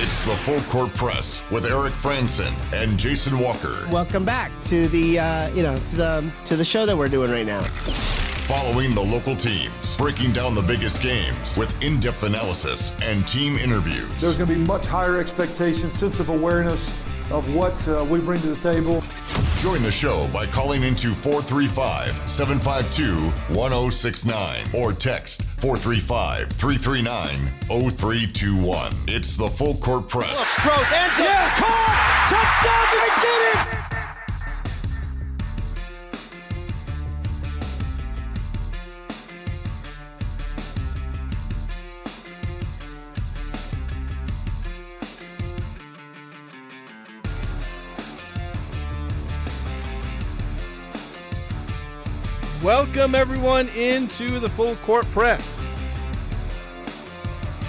It's the Full Court Press with Eric Frandsen and Jason Walker. Welcome back to the to the show that we're doing right now. Following the local teams, breaking down the biggest games with in-depth analysis and team interviews. There's going to be much higher expectations, sense of awareness of what we bring to the table. Join the show by calling into 435-752-1069 or text 435-339-0321. It's the Full Court Press. Rose, answer. Yes! Caught! Touchdown! They did it! Welcome, everyone, into the Full Court Press.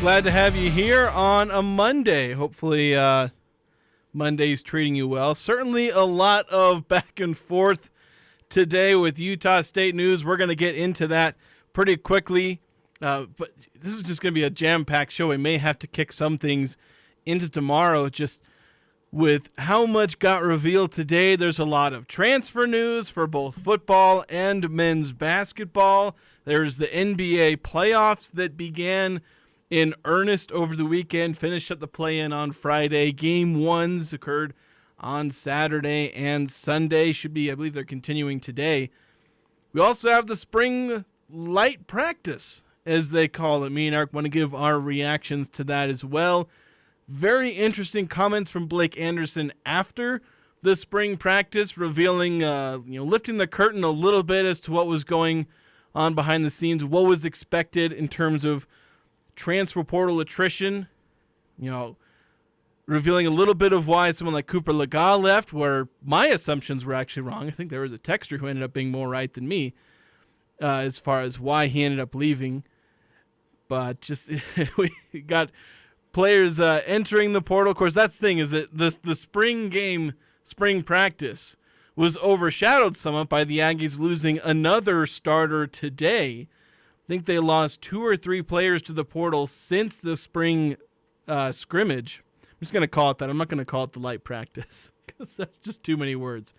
Glad to have you here on a Monday. Hopefully, Monday's treating you well. Certainly a lot of back and forth today with Utah State news. We're going to get into that pretty quickly, but this is just going to be a jam-packed show. We may have to kick some things into tomorrow, just with how much got revealed today. There's a lot of transfer news for both football and men's basketball. There's the NBA playoffs that began in earnest over the weekend, finished up the play-in on Friday. Game ones occurred on Saturday and Sunday. I believe they're continuing today. We also have the spring light practice, as they call it. Me and Eric want to give our reactions to that as well. Very interesting comments from Blake Anderson after the spring practice, revealing, lifting the curtain a little bit as to what was going on behind the scenes, what was expected in terms of transfer portal attrition, revealing a little bit of why someone like Cooper Legas left, where my assumptions were actually wrong. I think there was a texter who ended up being more right than me as far as why he ended up leaving. But just we got players entering the portal. Of course, that's the thing, is that the spring practice was overshadowed somewhat by the Aggies losing another starter today. I think they lost 2 or 3 players to the portal since the spring scrimmage. I'm just going to call it that. I'm not going to call it the light practice because that's just too many words.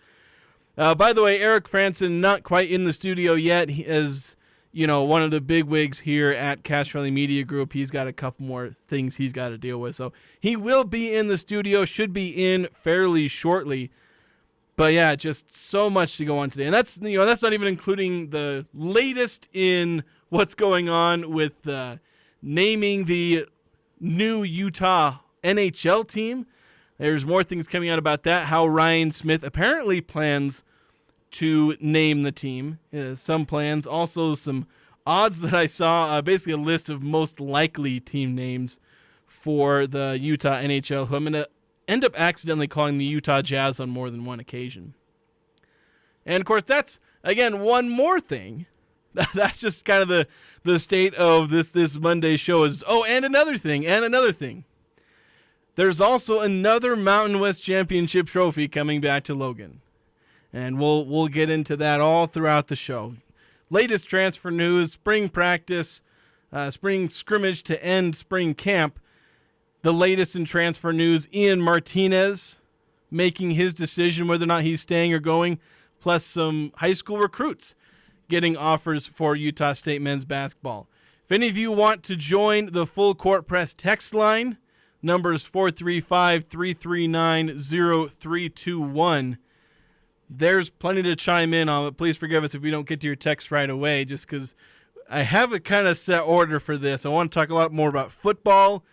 By the way, Eric Frandsen not quite in the studio yet. He is one of the big wigs here at Cache Valley Media Group. He's got a couple more things he's got to deal with. So he will be in the studio, should be in fairly shortly. But yeah, just so much to go on today. And that's not even including the latest in what's going on with naming the new Utah NHL team. There's more things coming out about that, how Ryan Smith apparently plans to name the team. Some plans, also some odds that I saw, basically a list of most likely team names for the Utah NHL, who I'm going to end up accidentally calling the Utah Jazz on more than one occasion. And, of course, that's, again, one more thing. That's just kind of the state of this Monday show is, and another thing. There's also another Mountain West Championship trophy coming back to Logan. And we'll get into that all throughout the show. Latest transfer news, spring practice, spring scrimmage to end spring camp. The latest in transfer news, Ian Martinez making his decision whether or not he's staying or going, plus some high school recruits getting offers for Utah State men's basketball. If any of you want to join the Full Court Press text line, number is 435-339-0321. There's plenty to chime in on, but please forgive us if we don't get to your text right away, just because I have a kind of set order for this. I want to talk a lot more about football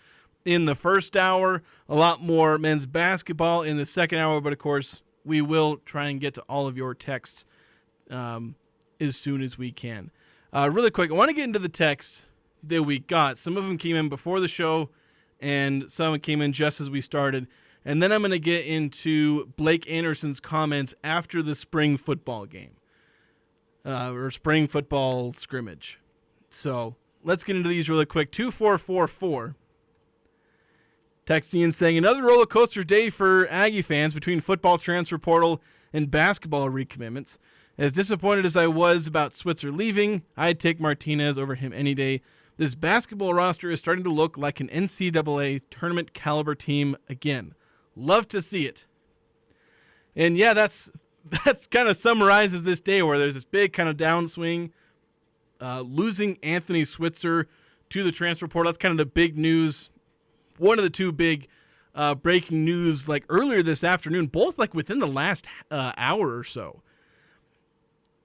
in the first hour, a lot more men's basketball in the second hour, but of course, we will try and get to all of your texts as soon as we can. Really quick, I want to get into the texts that we got. Some of them came in before the show, and some came in just as we started. And then I'm going to get into Blake Anderson's comments after the spring football game, or spring football scrimmage. So let's get into these really quick. 2444 texting in saying, another roller coaster day for Aggie fans between football transfer portal and basketball recommitments. As disappointed as I was about Switzer leaving, I'd take Martinez over him any day. this basketball roster is starting to look like an NCAA tournament caliber team again. Love to see it. And yeah, that's kind of summarizes this day where there's this big kind of downswing. Losing Anthony Switzer to the transfer portal. That's kind of the big news. One of the two big breaking news like earlier this afternoon, both like within the last hour or so.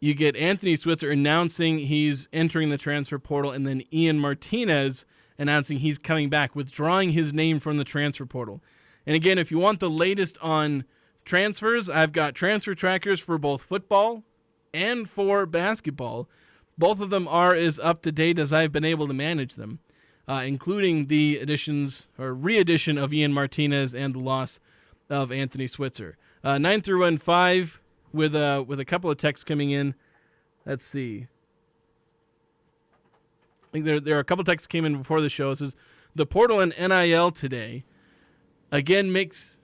You get Anthony Switzer announcing he's entering the transfer portal, and then Ian Martinez announcing he's coming back, withdrawing his name from the transfer portal. And again, if you want the latest on transfers, I've got transfer trackers for both football and for basketball. Both of them are as up to date as I've been able to manage them, including the additions or re-addition of Ian Martinez and the loss of Anthony Switzer. 9-5 with a couple of texts coming in. Let's see. I think there are a couple of texts came in before the show. It says the portal and NIL today again makes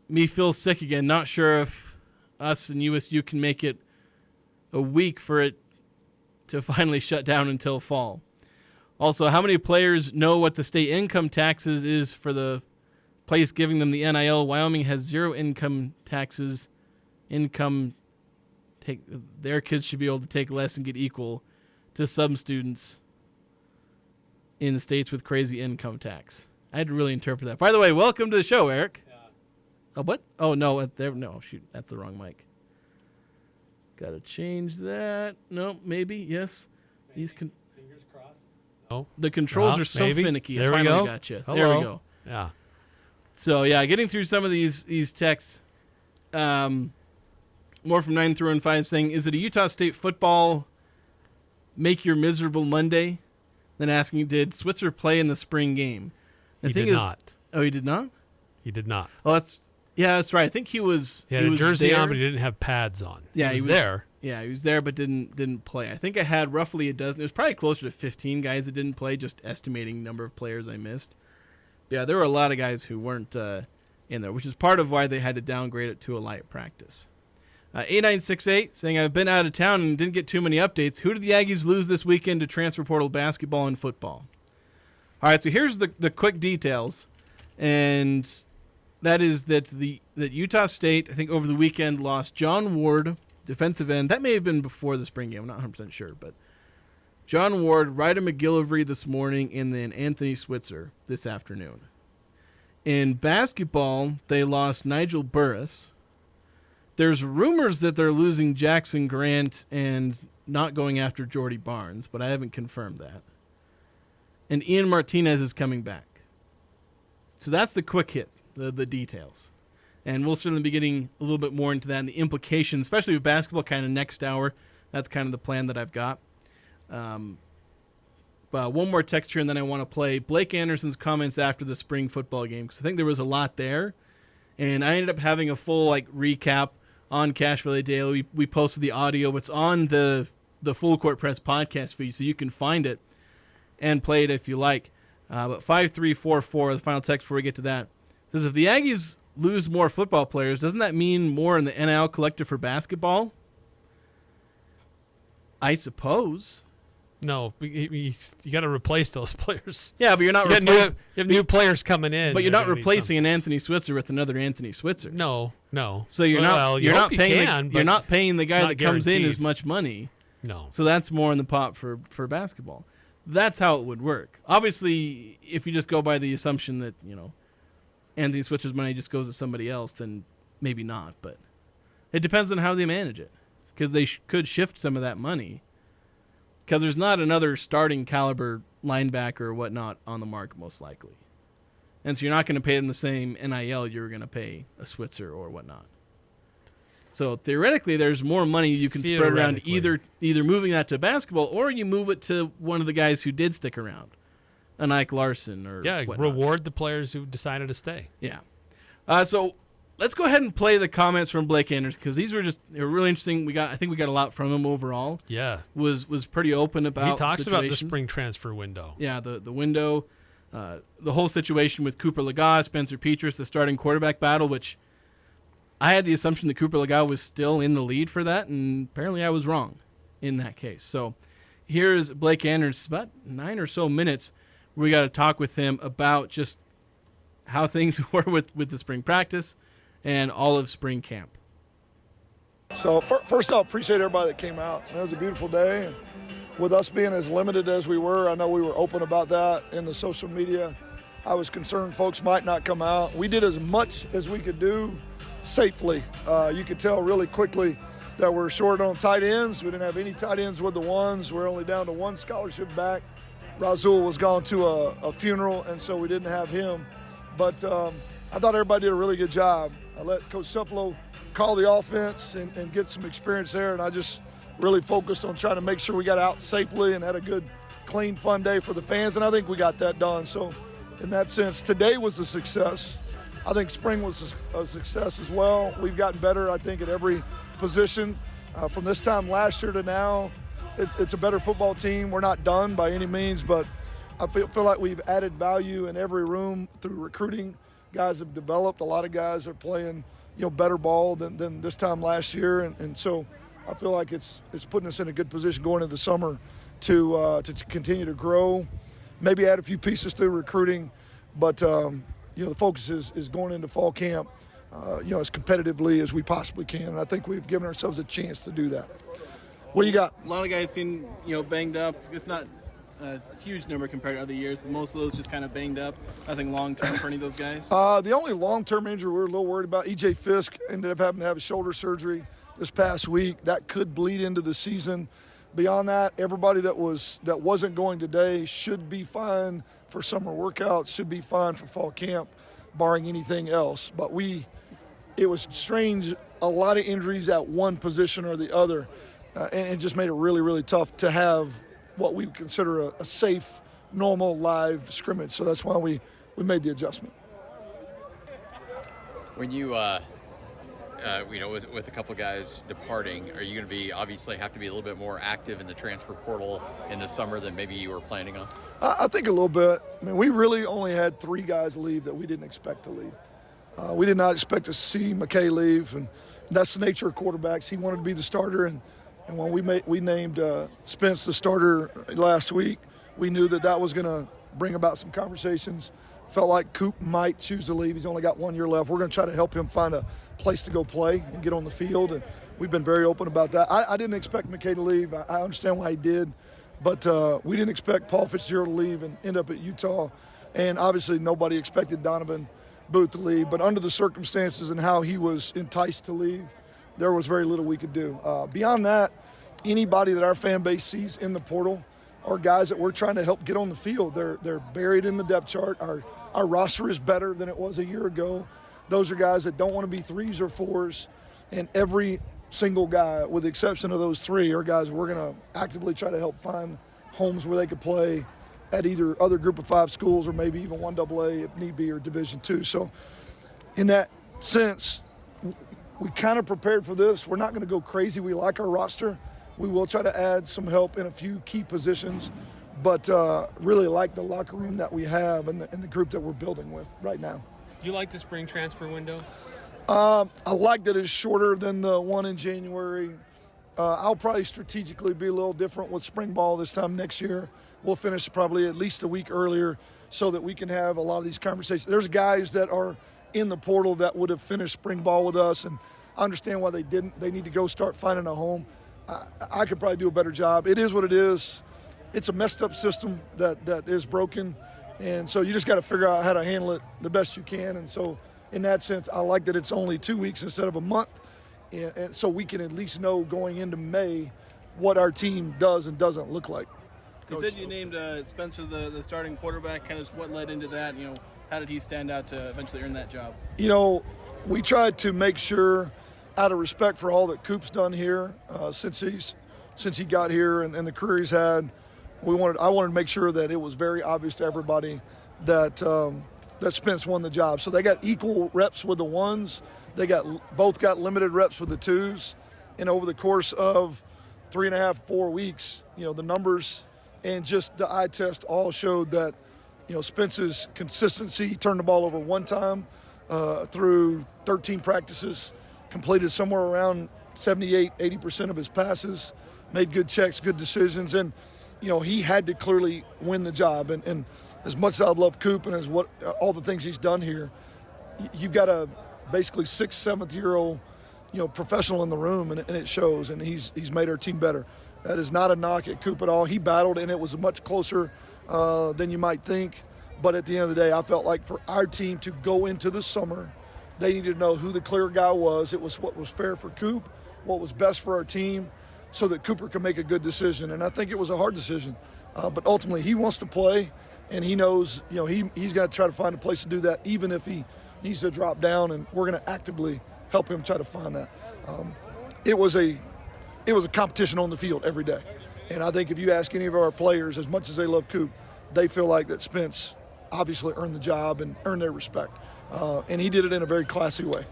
me feel sick again. Not sure if us and USU can make it a week for it to finally shut down until fall. Also, how many players know what the state income taxes is for the place giving them the NIL? Wyoming has zero income taxes. Their kids should be able to take less and get equal to some students in the states with crazy income tax. I had to really interpret that. By the way, welcome to the show, Eric. Yeah. Oh, what? Oh, no. No, shoot. That's the wrong mic. Got to change that. No, maybe. Yes. Maybe. Fingers crossed. No. The controls are so maybe. finicky. There I we finally go. got you. Hello. There we go. Yeah. So, yeah, getting through some of these texts. More from 9-5 saying, is it a Utah State football make your miserable Monday? Then asking, did Switzer play in the spring game? He did not. Oh, he did not? He did not. Oh, that's right. I think he was. He had a jersey there. on, but he didn't have pads on. Yeah, he was there. Yeah, he was there, but didn't play. I think I had roughly a dozen. It was probably closer to 15 guys that didn't play, just estimating number of players I missed. But yeah, there were a lot of guys who weren't in there, which is part of why they had to downgrade it to a light practice. 8968 saying, I've been out of town and didn't get too many updates. Who did the Aggies lose this weekend to transfer portal basketball and football? All right, so here's the quick details. And that is that Utah State, I think over the weekend, lost John Ward, defensive end. That may have been before the spring game. I'm not 100% sure. But John Ward, Ryder McGillivray this morning, and then Anthony Switzer this afternoon. In basketball, they lost Nigel Burris. There's rumors that they're losing Jackson Grant and not going after Jordy Barnes, but I haven't confirmed that. And Ian Martinez is coming back. So that's the quick hit, the details. And we'll certainly be getting a little bit more into that and the implications, especially with basketball kind of next hour. That's kind of the plan that I've got. But one more text here, and then I want to play Blake Anderson's comments after the spring football game, because I think there was a lot there. And I ended up having a full recap on Cache Valley Daily. We posted the audio. It's on the Full Court Press podcast feed, so you can find it and play it if you like. But 5344, the final text before we get to that, says, if the Aggies lose more football players, doesn't that mean more in the NIL collective for basketball? I suppose. No, you got to replace those players. Yeah, but you're not you have new players coming in. But you're not replacing an Anthony Switzer with another Anthony Switzer. No. So you're not paying the guy that comes in as much money. No. So that's more in the pot for basketball. That's how it would work. Obviously, if you just go by the assumption that, Anthony Switzer's money just goes to somebody else, then maybe not. But it depends on how they manage it, because they could shift some of that money. Because there's not another starting caliber linebacker or whatnot on the market, most likely. And so you're not going to pay them the same NIL you're going to pay a Switzer or whatnot. So theoretically, there's more money you can spread around either moving that to basketball or you move it to one of the guys who did stick around, an Ike Larson or whatnot. Reward the players who decided to stay. Yeah. So let's go ahead and play the comments from Blake Anderson, because they were really interesting. I think we got a lot from him overall. Yeah. Was pretty open about. He talks about the spring transfer window. Yeah, the window, the whole situation with Cooper Legas, Spencer Petras, the starting quarterback battle, which I had the assumption that Cooper Legas was still in the lead for that, and apparently I was wrong in that case. So here's Blake Anders, about 9 or so minutes. We got to talk with him about just how things were with the spring practice and all of spring camp. So first off, appreciate everybody that came out. It was a beautiful day. And with us being as limited as we were, I know we were open about that in the social media. I was concerned folks might not come out. We did as much as we could do safely. You could tell really quickly that we're short on tight ends. We didn't have any tight ends with the ones. We're only down to one scholarship back. Razul was gone to a funeral, and so we didn't have him. But I thought everybody did a really good job. I let Coach Cephalo call the offense and get some experience there, and I just really focused on trying to make sure we got out safely and had a good, clean, fun day for the fans, and I think we got that done. So in that sense, today was a success. I think spring was a success as well. We've gotten better, I think, at every position. From this time last year to now, it's a better football team. We're not done by any means, but I feel like we've added value in every room through recruiting. Guys have developed. A lot of guys are playing, better ball than this time last year, and so I feel like it's putting us in a good position going into the summer to continue to grow. Maybe add a few pieces through recruiting, but the focus is going into fall camp, as competitively as we possibly can. And I think we've given ourselves a chance to do that. What do you got? A lot of guys seem, banged up. It's not a huge number compared to other years, but most of those just kind of banged up. Nothing long-term for any of those guys? The only long-term injury we're a little worried about, E.J. Fisk ended up having to have a shoulder surgery this past week. That could bleed into the season. Beyond that, everybody that wasn't going today should be fine for summer workouts, should be fine for fall camp, barring anything else. But it was strange, a lot of injuries at one position or the other, and it just made it really, really tough to have what we consider a safe, normal, live scrimmage. So that's why we made the adjustment. When you with a couple guys departing, are you going to have to be a little bit more active in the transfer portal in the summer than maybe you were planning on? I think a little bit. I mean, we really only had 3 guys leave that we didn't expect to leave. We did not expect to see McKay leave, and that's the nature of quarterbacks. He wanted to be the starter, and when we named Spence the starter last week, we knew that was going to bring about some conversations. Felt like Coop might choose to leave. He's only got 1 year left. We're going to try to help him find a place to go play and get on the field, and we've been very open about that. I didn't expect McKay to leave. I understand why he did, but we didn't expect Paul Fitzgerald to leave and end up at Utah, and obviously nobody expected Donovan Booth to leave. But under the circumstances and how he was enticed to leave, there was very little we could do. Beyond that, anybody that our fan base sees in the portal are guys that we're trying to help get on the field. They're buried in the depth chart. Our roster is better than it was a year ago. Those are guys that don't want to be 3s or 4s, and every single guy, with the exception of those 3, are guys we're going to actively try to help find homes where they could play at either other Group of 5 schools or maybe even 1AA if need be, or Division II. So in that sense, we kind of prepared for this. We're not going to go crazy. We like our roster. We will try to add some help in a few key positions, but really like the locker room that we have and the group that we're building with right now. Do you like the spring transfer window? I like that it's shorter than the one in January. I'll probably strategically be a little different with spring ball this time next year. We'll finish probably at least a week earlier so that we can have a lot of these conversations. There's guys that are in the portal that would have finished spring ball with us, and I understand why they didn't. They need to go start finding a home. I could probably do a better job. It is what it is. It's a messed up system that is broken, and so you just got to figure out how to handle it the best you can. And so in that sense, I like that it's only 2 weeks instead of a month, and so we can at least know going into May what our team does and doesn't look like. You said you named Spencer the starting quarterback. Kind of what led into that? How did he stand out to eventually earn that job? We tried to make sure, out of respect for all that Coop's done here since he got here and the career he's had, I wanted to make sure that it was very obvious to everybody that Spence won the job. So they got equal reps with the 1s. They both got limited reps with the 2s, and over the course of 3.5, 4 weeks, the numbers and just the eye test all showed that, Spence's consistency. He turned the ball over 1 time through 13 practices, completed somewhere around 78, 80% of his passes, made good checks, good decisions. And he had to clearly win the job. And as much as I love Coop and as what all the things he's done here, you've got a basically 6th, 7th-year-old, professional in the room, and it shows. And he's made our team better. That is not a knock at Coop at all. He battled, and it was much closer than you might think. But at the end of the day, I felt like for our team to go into the summer, they needed to know who the clear guy was. It was what was fair for Coop, what was best for our team, so that Cooper could make a good decision. And I think it was a hard decision. But ultimately, he wants to play, and he knows, he's got to try to find a place to do that, even if he needs to drop down, and we're going to actively help him try to find that. It was a competition on the field every day. And I think if you ask any of our players, as much as they love Coop, they feel like that Spence obviously earned the job and earned their respect. And he did it in a very classy way.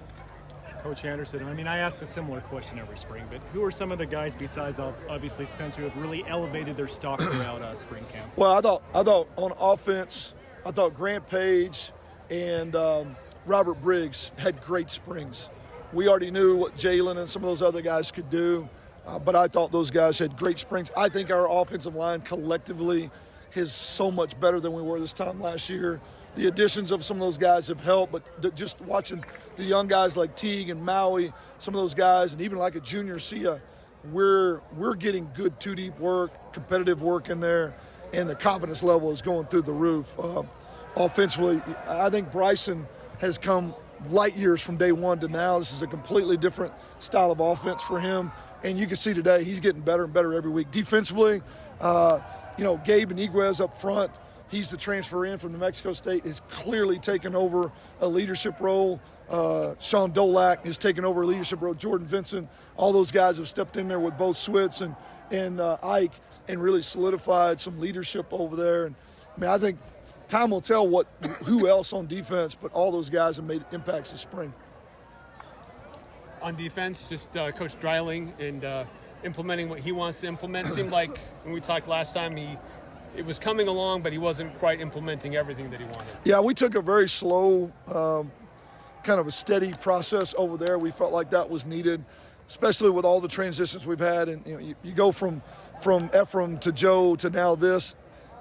Coach Anderson, I ask a similar question every spring, but who are some of the guys besides obviously Spence who have really elevated their stock throughout spring camp? Well, I thought on offense, I thought Grant Page and Robert Briggs had great springs. We already knew what Jalen and some of those other guys could do, but I thought those guys had great springs. I think our offensive line collectively is so much better than we were this time last year. The additions of some of those guys have helped, but just watching the young guys like Teague and Maui, some of those guys, and even like a junior Sia, we're getting good two-deep work, competitive work in there, and the confidence level is going through the roof. Offensively, I think Bryson has come light years from day one to now. This is a completely different style of offense for him, and you can see today he's getting better and better every week. Defensively, Gabe Iniguez up front, he's the transfer in from New Mexico State, has clearly taken over a leadership role. Sean Dolak has taken over a leadership role. Jordan Vincent, all those guys have stepped in there with both Switz and Ike and really solidified some leadership over there. And I think time will tell who else on defense, but all those guys have made impacts this spring. On defense, just Coach Dreiling and implementing what he wants to implement. It seemed like when we talked last time, it was coming along, but he wasn't quite implementing everything that he wanted. Yeah, we took a very slow, kind of a steady process over there. We felt like that was needed, especially with all the transitions we've had. And you go from Ephraim to Joe to now this,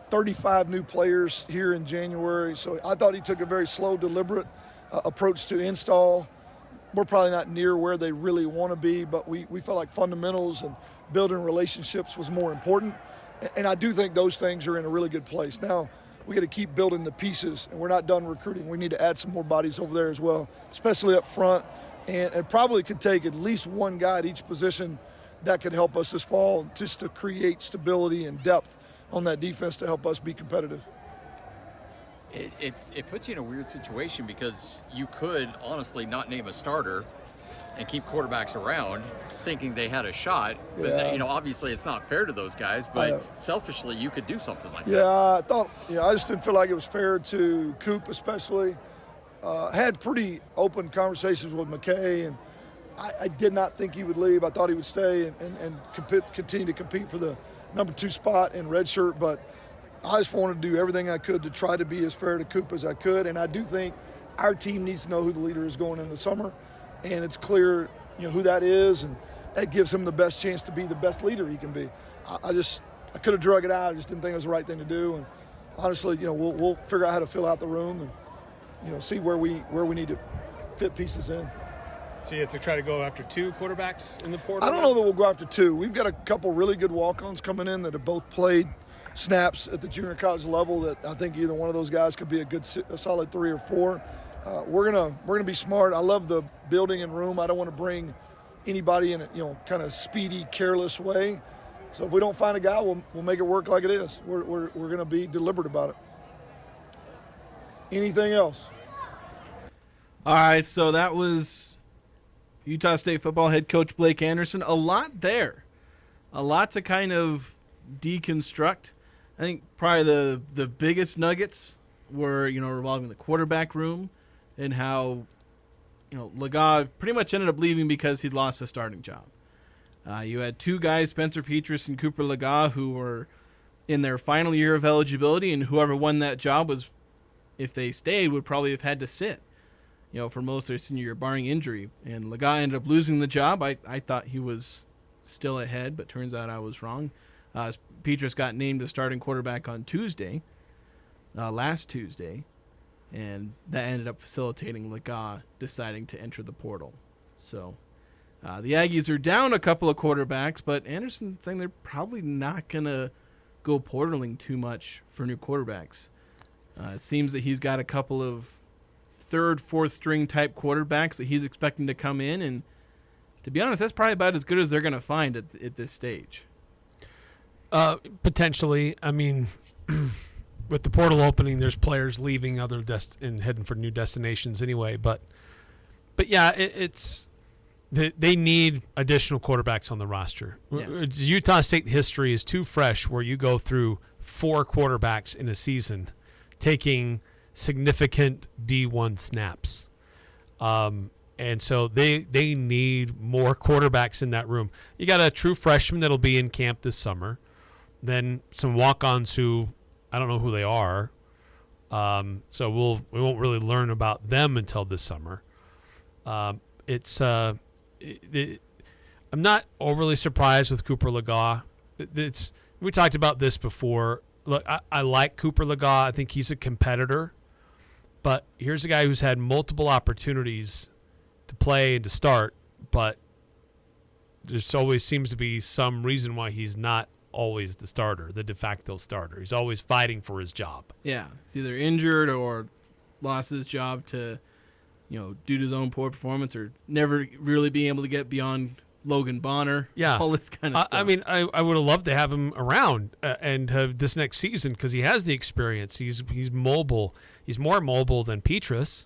35 new players here in January. So I thought he took a very slow, deliberate approach to install. We're probably not near where they really want to be, but we felt like fundamentals and building relationships was more important. And I do think those things are in a really good place. Now, we got to keep building the pieces, and we're not done recruiting. We need to add some more bodies over there as well, especially up front. And it probably could take at least one guy at each position that could help us this fall just to create stability and depth on that defense to help us be competitive. It puts you in a weird situation because you could honestly not name a starter and keep quarterbacks around thinking they had a shot. But, obviously it's not fair to those guys, but selfishly you could do something like that. I just didn't feel like it was fair to Coop especially. Had pretty open conversations with McKay, and I did not think he would leave. I thought he would stay and continue to compete for the number 2 spot in red shirt, but I just wanted to do everything I could to try to be as fair to Coop as I could, and I do think our team needs to know who the leader is going in the summer, and it's clear, who that is, and that gives him the best chance to be the best leader he can be. I could have drug it out. I just didn't think it was the right thing to do, and honestly, we'll figure out how to fill out the room and see where we need to fit pieces in. So you have to try to go after 2 quarterbacks in the portal? I don't know that we'll go after 2. We've got a couple really good walk-ons coming in that have both played snaps at the junior college level that I think either one of those guys could be a solid 3 or 4. We're gonna be smart. I love the building and room. I don't want to bring anybody in a kind of speedy, careless way. So if we don't find a guy, we'll make it work like it is. We're gonna be deliberate about it. Anything else? All right, so that was Utah State football head coach Blake Anderson. A lot there, a lot to kind of deconstruct. I think probably the biggest nuggets were, revolving the quarterback room and how, Laga pretty much ended up leaving because he'd lost a starting job. You had 2 guys, Spencer Petras and Cooper Laga, who were in their final year of eligibility, and whoever won that job was, if they stayed, would probably have had to sit, for most of their senior year, barring injury. And Laga ended up losing the job. I thought he was still ahead, but turns out I was wrong. Petrus got named the starting quarterback on last Tuesday, and that ended up facilitating Liga deciding to enter the portal. So the Aggies are down a couple of quarterbacks, but Anderson's saying they're probably not going to go portaling too much for new quarterbacks. It seems that he's got a couple of third, fourth string type quarterbacks that he's expecting to come in, and to be honest, that's probably about as good as they're going to find at this stage. Potentially. I mean, with the portal opening, there's players leaving and heading for new destinations anyway. But yeah, they need additional quarterbacks on the roster. Yeah. Utah State history is too fresh where you go through 4 quarterbacks in a season taking significant D1 snaps. And so they need more quarterbacks in that room. You got a true freshman that'll be in camp this summer. Then some walk-ons who I don't know who they are. So we won't really learn about them until this summer. I'm not overly surprised with Cooper Liga. We talked about this before. Look, I like Cooper Liga. I think he's a competitor. But here's a guy who's had multiple opportunities to play and to start, but there's always seems to be some reason why he's not always the starter, the de facto starter. He's always fighting for his job. Yeah, he's either injured or lost his job to, due to his own poor performance, or never really being able to get beyond Logan Bonner. Yeah, all this kind of stuff. I mean, I would have loved to have him around and this next season because he has the experience. He's mobile. He's more mobile than Petrus,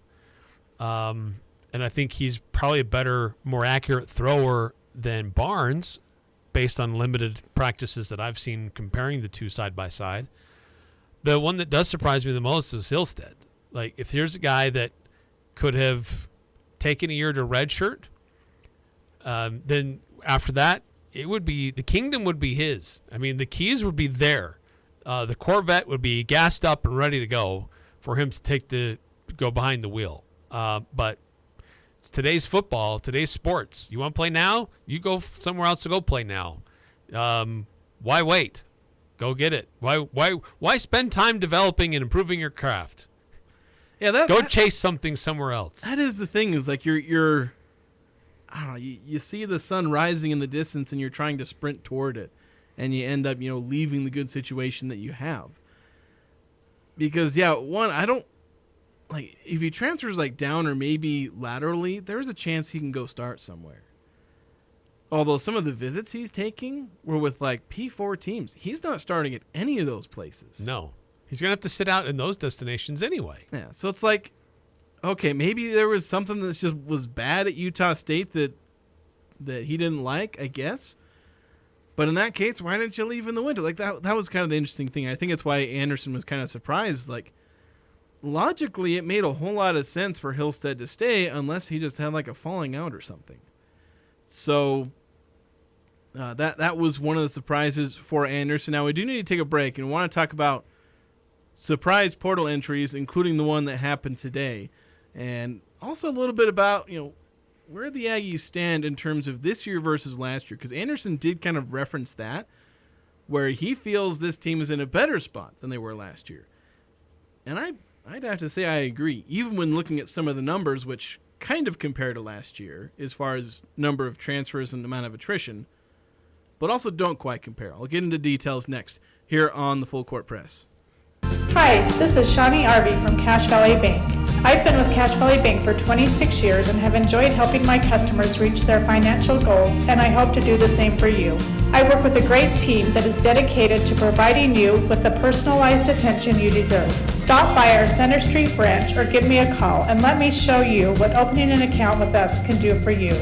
and I think he's probably a better, more accurate thrower than Barnes, based on limited practices that I've seen comparing the two side by side. The one that does surprise me the most is Hillstead. Like, if here's a guy that could have taken a year to redshirt, then after that, the kingdom would be his. I mean, the keys would be there. The Corvette would be gassed up and ready to go for him to go behind the wheel. But it's today's football, today's sports. You want to play now? You go somewhere else to go play now. Why wait? Go get it. Why spend time developing and improving your craft? Yeah, go chase something somewhere else. That is the thing. Is like you're I don't know. You see the sun rising in the distance, and you're trying to sprint toward it, and you end up leaving the good situation that you have. Because I don't. Like, if he transfers down or maybe laterally, there's a chance he can go start somewhere. Although some of the visits he's taking were with P4 teams. He's not starting at any of those places. No. He's going to have to sit out in those destinations anyway. Yeah, so it's okay, maybe there was something that just was bad at Utah State that he didn't like, I guess. But in that case, why didn't you leave in the winter? That was kind of the interesting thing. I think it's why Anderson was kind of surprised. Logically, it made a whole lot of sense for Hillstead to stay unless he just had a falling out or something. So that was one of the surprises for Anderson. Now, we do need to take a break and want to talk about surprise portal entries, including the one that happened today, and also a little bit about where the Aggies stand in terms of this year versus last year, because Anderson did kind of reference that, where he feels this team is in a better spot than they were last year. And I'd have to say I agree, even when looking at some of the numbers, which kind of compare to last year as far as number of transfers and amount of attrition, but also don't quite compare. I'll get into details next here on the Full Court Press. Hi, this is Shawnee Arvey from Cache Valley Bank. I've been with Cache Valley Bank for 26 years and have enjoyed helping my customers reach their financial goals, and I hope to do the same for you. I work with a great team that is dedicated to providing you with the personalized attention you deserve. Stop by our Center Street branch or give me a call and let me show you what opening an account with us can do for you.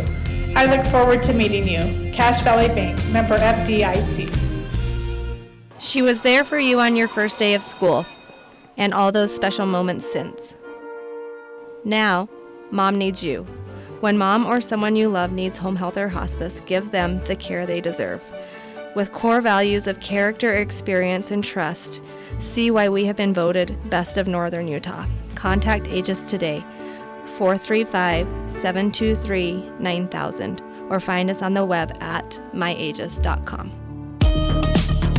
I look forward to meeting you. Cache Valley Bank, member FDIC. She was there for you on your first day of school and all those special moments since. Now, Mom needs you. When Mom or someone you love needs home health or hospice, give them the care they deserve. With core values of character, experience, and trust, see why we have been voted Best of Northern Utah. Contact Aggies today, 435-723-9000, or find us on the web at myaggies.com.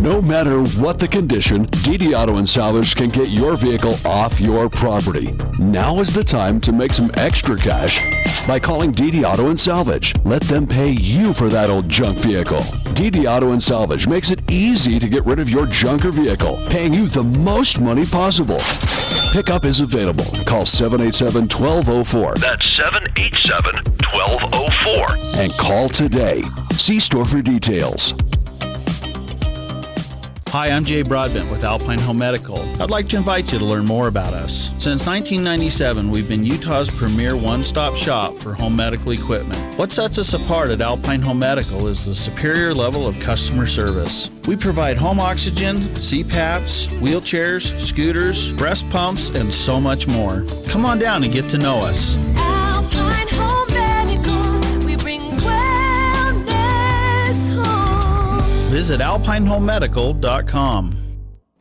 No matter what the condition, DD Auto and Salvage can get your vehicle off your property. Now is the time to make some extra cash by calling DD Auto and Salvage. Let them pay you for that old junk vehicle. DD Auto and Salvage makes it easy to get rid of your junker vehicle, paying you the most money possible. Pickup is available. Call 787-1204. That's 787-1204. And call today. See store for details. Hi, I'm Jay Broadbent with Alpine Home Medical. I'd like to invite you to learn more about us. Since 1997, we've been Utah's premier one-stop shop for home medical equipment. What sets us apart at Alpine Home Medical is the superior level of customer service. We provide home oxygen, CPAPs, wheelchairs, scooters, breast pumps, and so much more. Come on down and get to know us. Alpine Home Medical, we bring wellness home. Visit alpinehomemedical.com.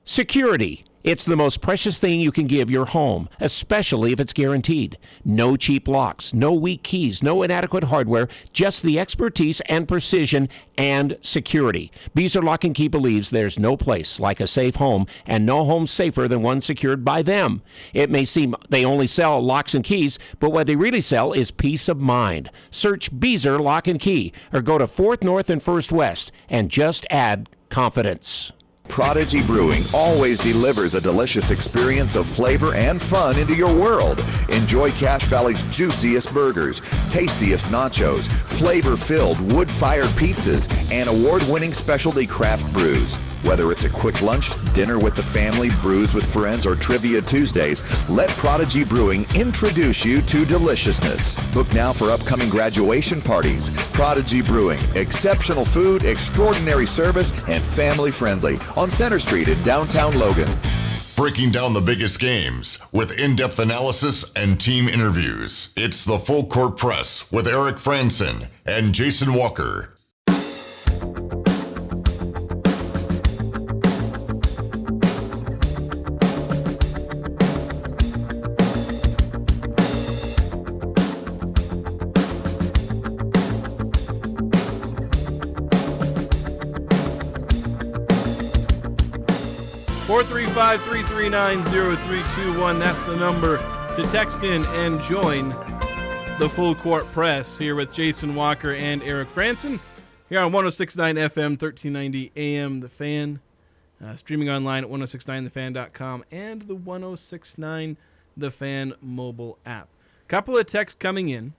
Security. It's the most precious thing you can give your home, especially if it's guaranteed. No cheap locks, no weak keys, no inadequate hardware, just the expertise and precision and security. Beezer Lock and Key believes there's no place like a safe home, and no home safer than one secured by them. It may seem they only sell locks and keys, but what they really sell is peace of mind. Search Beezer Lock and Key or go to 4th North and 1st West and just add confidence. Prodigy Brewing always delivers a delicious experience of flavor and fun into your world. Enjoy Cache Valley's juiciest burgers, tastiest nachos, flavor-filled wood-fired pizzas, and award-winning specialty craft brews. Whether it's a quick lunch, dinner with the family, brews with friends, or Trivia Tuesdays, let Prodigy Brewing introduce you to deliciousness. Book now for upcoming graduation parties. Prodigy Brewing, exceptional food, extraordinary service, and family-friendly. On Center Street in downtown Logan. Breaking down the biggest games with in-depth analysis and team interviews. It's the Full Court Press with Eric Frandsen and Jason Walker. 435-339-0321. That's the number to text in and join the Full Court Press here with Jason Walker and Eric Frandsen here on 106.9 FM, 1390 AM, The Fan. Streaming online at 1069thefan.com and the 1069 The Fan mobile app. Couple of texts coming in.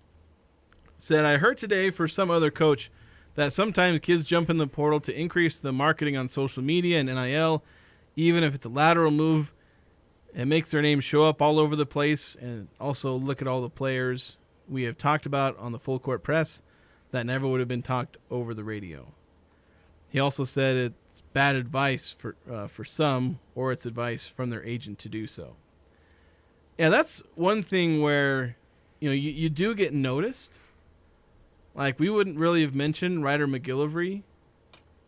Said, I heard today for some other coach that sometimes kids jump in the portal to increase the marketing on social media and NIL. Even if it's a lateral move, it makes their name show up all over the place. And also look at all the players we have talked about on the Full Court Press that never would have been talked over the radio. He also said it's bad advice for some, or it's advice from their agent to do so. Yeah, that's one thing where you do get noticed. Like, we wouldn't really have mentioned Ryder McGillivray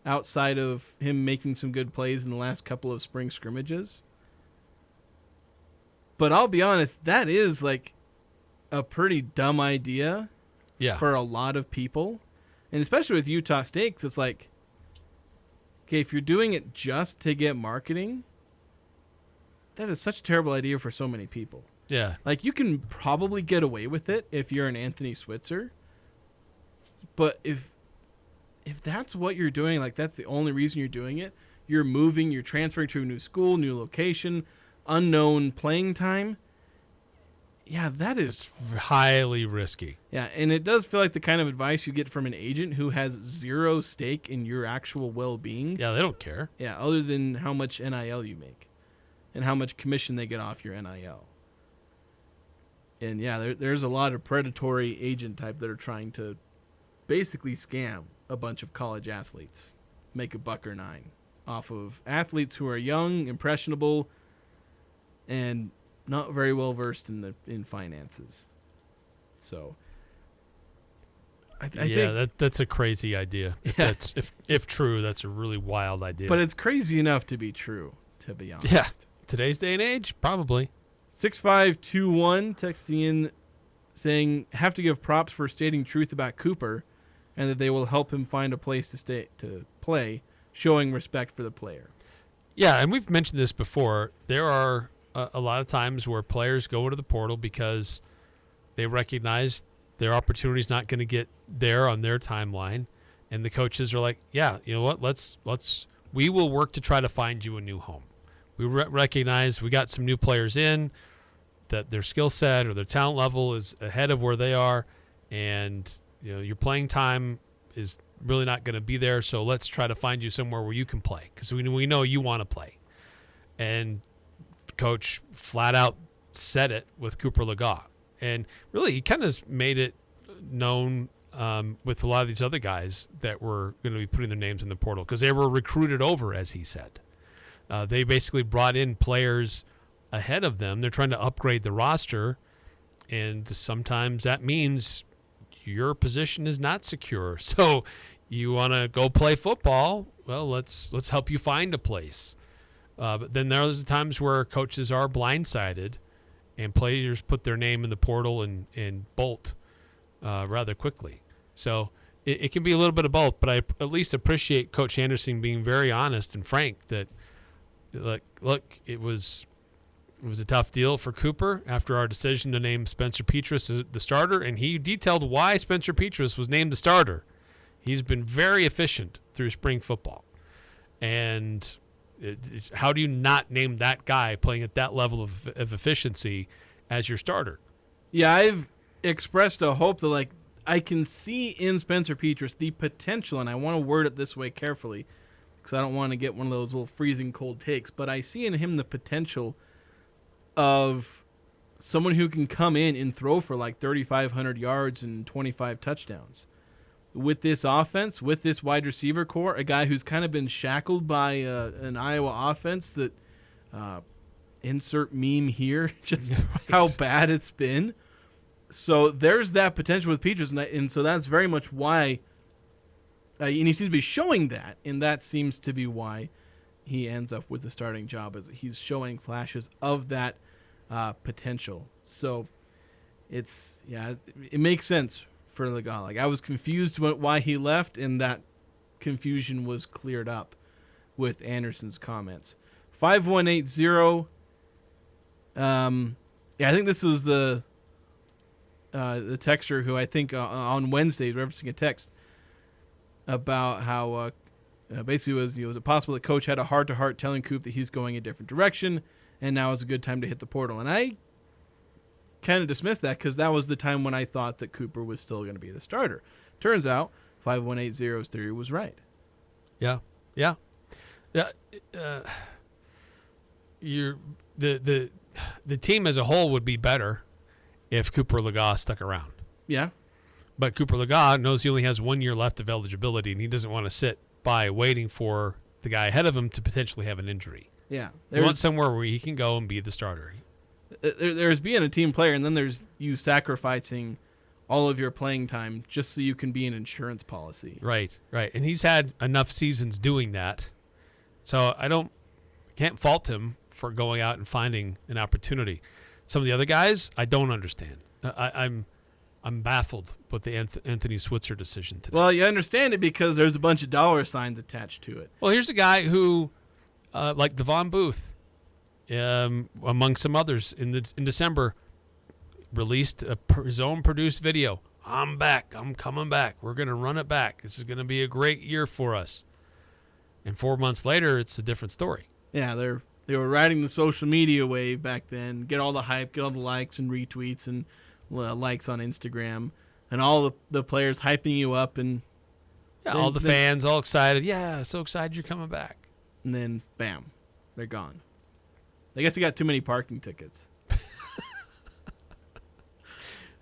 outside of him making some good plays in the last couple of spring scrimmages. But I'll be honest, that is like a pretty dumb idea for a lot of people. And especially with Utah State, 'cause it's like, okay, if you're doing it just to get marketing, that is such a terrible idea for so many people. Yeah. Like, you can probably get away with it if you're an Anthony Switzer. But if that's what you're doing, like that's the only reason you're doing it, you're moving, you're transferring to a new school, new location, unknown playing time. Yeah, that is highly risky. Yeah, and it does feel like the kind of advice you get from an agent who has zero stake in your actual well-being. Yeah, they don't care. Yeah, other than how much NIL you make and how much commission they get off your NIL. And yeah, there's a lot of predatory agent type that are trying to basically scam a bunch of college athletes, make $1.09 off of athletes who are young, impressionable, and not very well versed in finances. So, I think that's a crazy idea. If true, that's a really wild idea. But it's crazy enough to be true, to be honest. Yeah, today's day and age, probably. 6521 texting in saying, have to give props for stating truth about Cooper and that they will help him find a place to play showing respect for the player. Yeah, and we've mentioned this before. There are a lot of times where players go into the portal because they recognize their opportunity is not going to get there on their timeline, and the coaches are like, "Yeah, you know what? We will work to try to find you a new home. We recognize we got some new players in, that their skill set or their talent level is ahead of where they are, and your playing time is really not going to be there. So let's try to find you somewhere where you can play because we know you want to play." And coach flat out said it with Cooper Legas, and really he kind of made it known with a lot of these other guys that were going to be putting their names in the portal because they were recruited over, as he said. They basically brought in players ahead of them. They're trying to upgrade the roster, and sometimes that means your position is not secure. So you want to go play football, well, let's help you find a place. But then there are times where coaches are blindsided and players put their name in the portal and bolt rather quickly. So it can be a little bit of both, but I at least appreciate Coach Anderson being very honest and frank that, look, it was a tough deal for Cooper after our decision to name Spencer Petras the starter, and he detailed why Spencer Petras was named the starter. He's been very efficient through spring football. And how do you not name that guy playing at that level of efficiency as your starter? Yeah, I've expressed a hope that, I can see in Spencer Petras the potential, and I want to word it this way carefully because I don't want to get one of those little freezing cold takes, but I see in him the potential of someone who can come in and throw for 3,500 yards and 25 touchdowns. With this offense, with this wide receiver core, a guy who's kind of been shackled by an Iowa offense that insert meme here, just how bad it's been. So there's that potential with Petras, and so that's very much why, and he seems to be showing that, and that seems to be why he ends up with the starting job, as he's showing flashes of that potential. So it makes sense for Legas. I was confused why he left, and that confusion was cleared up with Anderson's comments. 5180. I think this is the texter who I think on Wednesday was referencing a text about how basically was it possible that coach had a heart-to-heart telling Coop that he's going a different direction, and now is a good time to hit the portal. And I kind of dismissed that because that was the time when I thought that Cooper was still going to be the starter. Turns out 5180's theory was right. Yeah. The team as a whole would be better if Cooper Legas stuck around. Yeah. But Cooper Legas knows he only has 1 year left of eligibility, and he doesn't want to sit by waiting for the guy ahead of him to potentially have an injury. Yeah. He wants somewhere where he can go and be the starter. There's being a team player, and then there's you sacrificing all of your playing time just so you can be an insurance policy. Right. And he's had enough seasons doing that. So can't fault him for going out and finding an opportunity. Some of the other guys, I don't understand. I'm baffled with the Anthony Switzer decision today. Well, you understand it because there's a bunch of dollar signs attached to it. Well, here's a guy who, like Devon Booth, among some others, in December, released his own produced video. I'm back. I'm coming back. We're going to run it back. This is going to be a great year for us. And 4 months later, it's a different story. Yeah, they were riding the social media wave back then. Get all the hype, get all the likes and retweets and likes on Instagram, and all the players hyping you up, and all the fans all excited. Yeah, so excited you're coming back. And then, bam, they're gone. I guess you got too many parking tickets.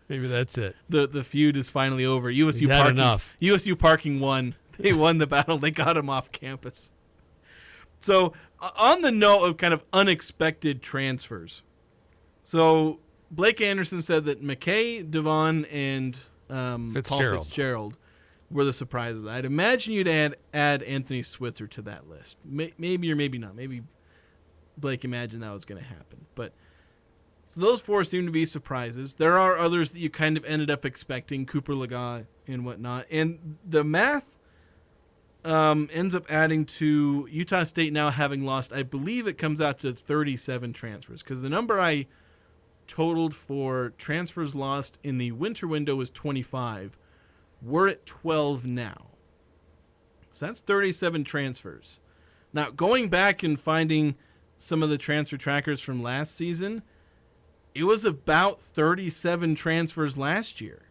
Maybe that's it. The feud is finally over. USU parking. Enough. USU parking won. They won the battle. They got him off campus. So, on the note of kind of unexpected transfers, so Blake Anderson said that McKay, Devon, and Paul Fitzgerald were the surprises. I'd imagine you'd add Anthony Switzer to that list. Maybe or maybe not. Maybe Blake imagined that was going to happen. But so those four seem to be surprises. There are others that you kind of ended up expecting, Cooper Legas and whatnot. And the math ends up adding to Utah State now having lost, I believe it comes out to 37 transfers, because the number I totaled for transfers lost in the winter window was 25. We're at 12 now. So that's 37 transfers. Now, going back and finding some of the transfer trackers from last season, it was about 37 transfers last year.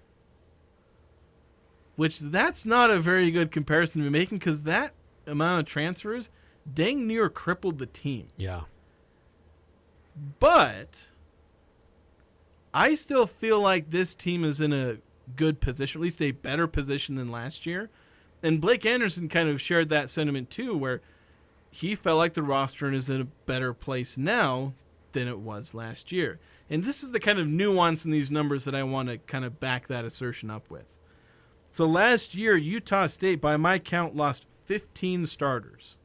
Which, that's not a very good comparison to be making, because that amount of transfers dang near crippled the team. Yeah. But I still feel like this team is in a good position, at least a better position than last year. And Blake Anderson kind of shared that sentiment too, where he felt like the roster is in a better place now than it was last year. And this is the kind of nuance in these numbers that I want to kind of back that assertion up with. So last year, Utah State, by my count, lost 15 starters.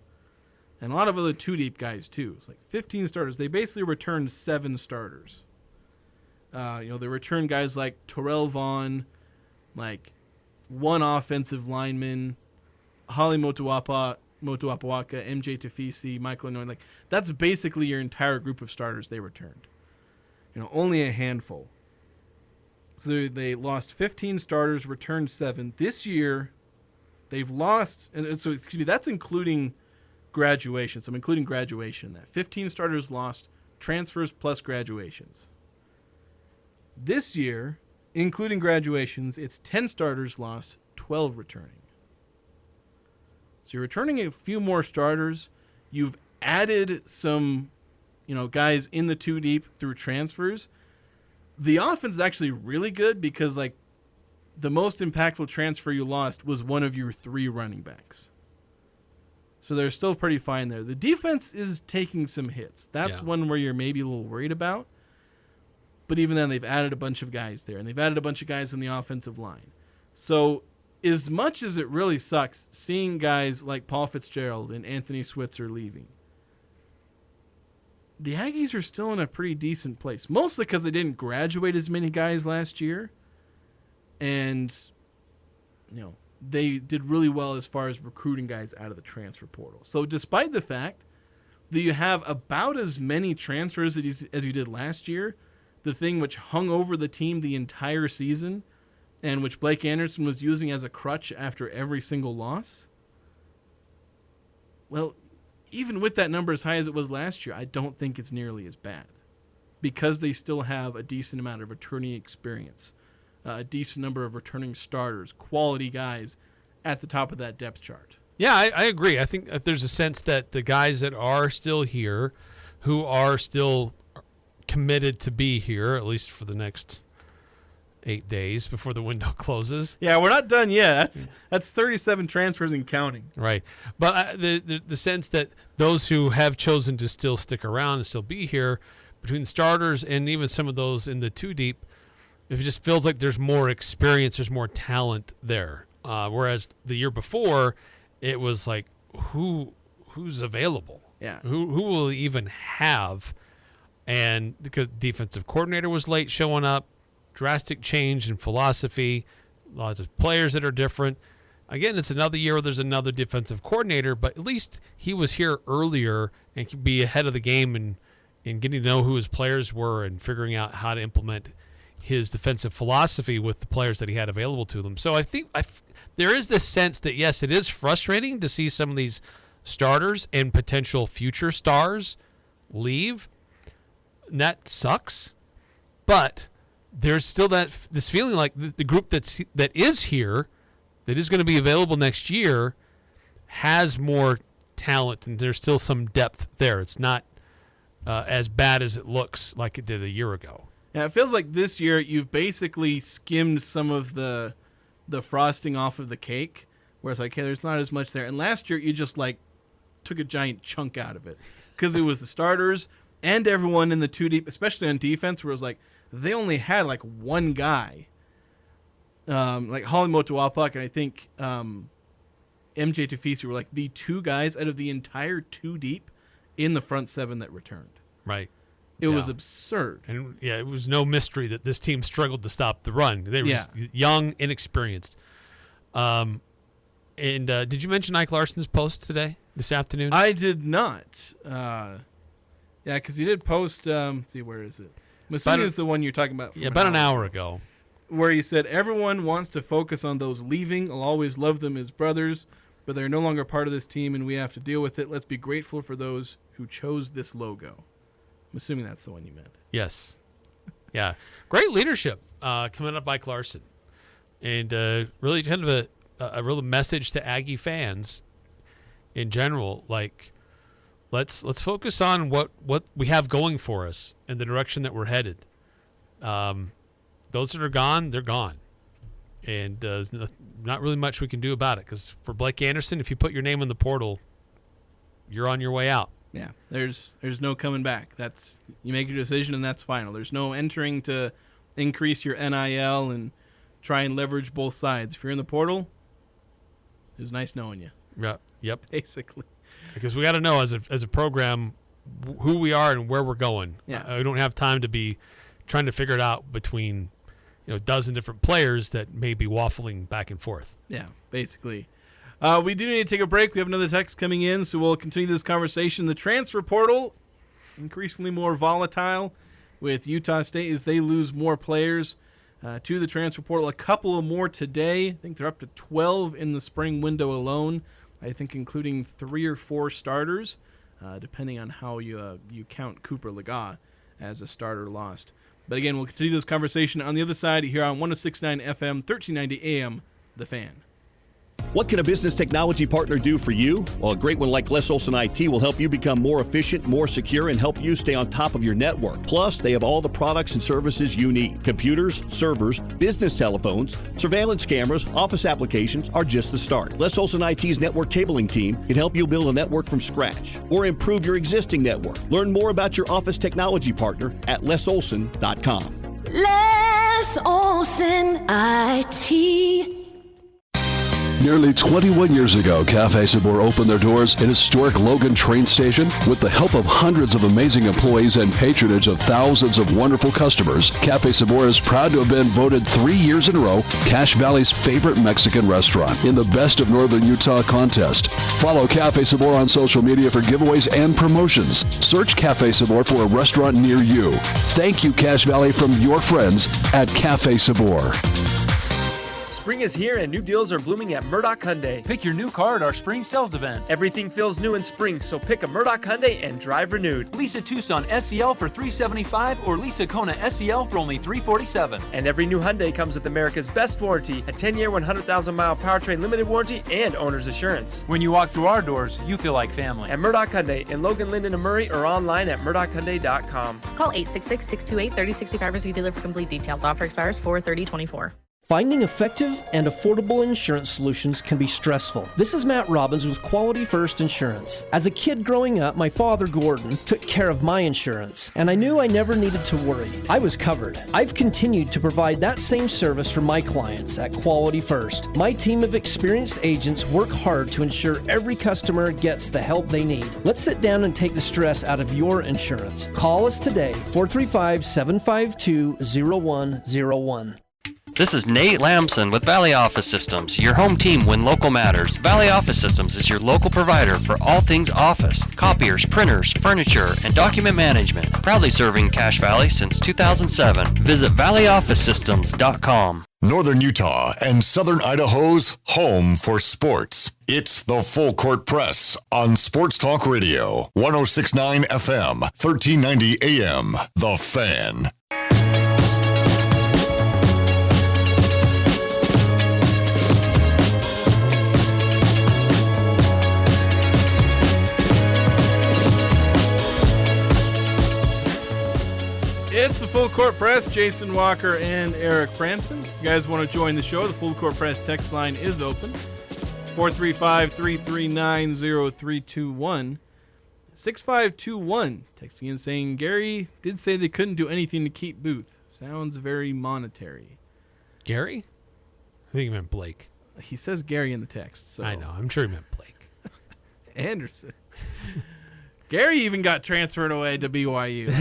And a lot of other two-deep guys, too. It's like 15 starters. They basically returned 7 starters. They returned guys like Terrell Vaughn, like one offensive lineman, Holly Motuapawaka, MJ Tafisi, Michael Anoy. Like, that's basically your entire group of starters they returned. Only a handful. So they lost 15 starters, returned 7. This year, they've lost, and so excuse me, that's including graduation. So I'm including graduation in that. 15 starters lost, transfers plus graduations. This year, including graduations, it's 10 starters lost, 12 returning. So you're returning a few more starters. You've added some, guys in the two deep through transfers. The offense is actually really good because, like, the most impactful transfer you lost was one of your 3 running backs. So they're still pretty fine there. The defense is taking some hits. That's one where you're maybe a little worried about. But even then, they've added a bunch of guys there, and they've added a bunch of guys in the offensive line. So as much as it really sucks seeing guys like Paul Fitzgerald and Anthony Switzer leaving, the Aggies are still in a pretty decent place, mostly because they didn't graduate as many guys last year. And, they did really well as far as recruiting guys out of the transfer portal. So despite the fact that you have about as many transfers as you did last year, the thing which hung over the team the entire season and which Blake Anderson was using as a crutch after every single loss, well, even with that number as high as it was last year, I don't think it's nearly as bad because they still have a decent amount of returning experience, a decent number of returning starters, quality guys at the top of that depth chart. Yeah, I agree. I think there's a sense that the guys that are still here, who are still committed to be here, at least for the next 8 days before the window closes. Yeah, we're not done yet. That's 37 transfers and counting. Right. But the sense that those who have chosen to still stick around and still be here, between the starters and even some of those in the two deep, it just feels like there's more experience, there's more talent there. Whereas the year before, it was like, who's available? Yeah. Who will even have? And because defensive coordinator was late showing up, drastic change in philosophy, lots of players that are different. Again, it's another year where there's another defensive coordinator, but at least he was here earlier and could be ahead of the game and getting to know who his players were and figuring out how to implement his defensive philosophy with the players that he had available to them. So I think there is this sense that, yes, it is frustrating to see some of these starters and potential future stars leave. And that sucks. But there's still this feeling like the group that is here, that is going to be available next year, has more talent, and there's still some depth there. It's not as bad as it looks like it did a year ago. Yeah, it feels like this year you've basically skimmed some of the frosting off of the cake, where it's like, hey, there's not as much there. And last year you just like took a giant chunk out of it because it was the starters and everyone in the two deep, especially on defense, where it was like they only had like one guy, like Holly Motuapawaka, and I think MJ Tafisi were like the 2 guys out of the entire two deep in the front 7 that returned. Right. It was absurd. And yeah, it was no mystery that this team struggled to stop the run. They were just young, inexperienced. And And did you mention Ike Larson's post this afternoon? I did not. Yeah, because he did post. Let's see, where is it? I'm assuming it's the one you're talking about. Yeah, about an hour ago. Where he said, everyone wants to focus on those leaving. I'll always love them as brothers, but they're no longer part of this team, and we have to deal with it. Let's be grateful for those who chose this logo. I'm assuming that's the one you meant. Yes. Yeah. Great leadership coming up by Larson. And really kind of a real message to Aggie fans in general. Like, let's focus on what we have going for us and the direction that we're headed. Those that are gone, they're gone. And there's not really much we can do about it, because for Blake Anderson, if you put your name in the portal, you're on your way out. Yeah, there's no coming back. You make your decision, and that's final. There's no entering to increase your NIL and try and leverage both sides. If you're in the portal, it was nice knowing you. Yep. Basically. Because we got to know as a program who we are and where we're going. Yeah. We don't have time to be trying to figure it out between a dozen different players that may be waffling back and forth. Yeah, basically. We do need to take a break. We have another text coming in, so we'll continue this conversation. The transfer portal, increasingly more volatile with Utah State as they lose more players to the transfer portal. A couple of more today. I think they're up to 12 in the spring window alone, I think including 3 or 4 starters, depending on how you count Cooper Legas as a starter lost. But again, we'll continue this conversation on the other side here on 106.9 FM, 1390 AM, The Fan. What can a business technology partner do for you? Well, a great one like Les Olson IT will help you become more efficient, more secure, and help you stay on top of your network. Plus, they have all the products and services you need. Computers, servers, business telephones, surveillance cameras, office applications are just the start. Les Olson IT's network cabling team can help you build a network from scratch or improve your existing network. Learn more about your office technology partner at lesolson.com. Les Olson IT. Nearly 21 years ago, Cafe Sabor opened their doors at historic Logan train station. With the help of hundreds of amazing employees and patronage of thousands of wonderful customers, Cafe Sabor is proud to have been voted 3 years in a row Cache Valley's favorite Mexican restaurant in the Best of Northern Utah contest. Follow Cafe Sabor on social media for giveaways and promotions. Search Cafe Sabor for a restaurant near you. Thank you, Cache Valley, from your friends at Cafe Sabor. Spring is here and new deals are blooming at Murdoch Hyundai. Pick your new car at our spring sales event. Everything feels new in spring, so pick a Murdoch Hyundai and drive renewed. Lease a Tucson SEL for $375 or lease a Kona SEL for only $347. And every new Hyundai comes with America's best warranty, a 10-year, 100,000-mile powertrain limited warranty, and owner's assurance. When you walk through our doors, you feel like family. At Murdoch Hyundai in Logan, Linden, and Murray, or online at murdochhyundai.com. Call 866-628-3065 or see dealer for complete details. Offer expires 4/30/24. Finding effective and affordable insurance solutions can be stressful. This is Matt Robbins with Quality First Insurance. As a kid growing up, my father, Gordon, took care of my insurance, and I knew I never needed to worry. I was covered. I've continued to provide that same service for my clients at Quality First. My team of experienced agents work hard to ensure every customer gets the help they need. Let's sit down and take the stress out of your insurance. Call us today, 435-752-0101. This is Nate Lamson with Valley Office Systems, your home team when local matters. Valley Office Systems is your local provider for all things office, copiers, printers, furniture, and document management. Proudly serving Cache Valley since 2007. Visit valleyofficesystems.com. Northern Utah and Southern Idaho's home for sports. It's the Full Court Press on Sports Talk Radio, 106.9 FM, 1390 AM. The Fan. It's the Full Court Press. Jason Walker and Eric Frandsen. You guys want to join the show? The Full Court Press text line is open. 435-339-0321. 6521 texting in saying, Gary did say they couldn't do anything to keep Booth. Sounds very monetary. Gary? I think he meant Blake. He says Gary in the text. So. I know. I'm sure he meant Blake. Anderson. Gary even got transferred away to BYU.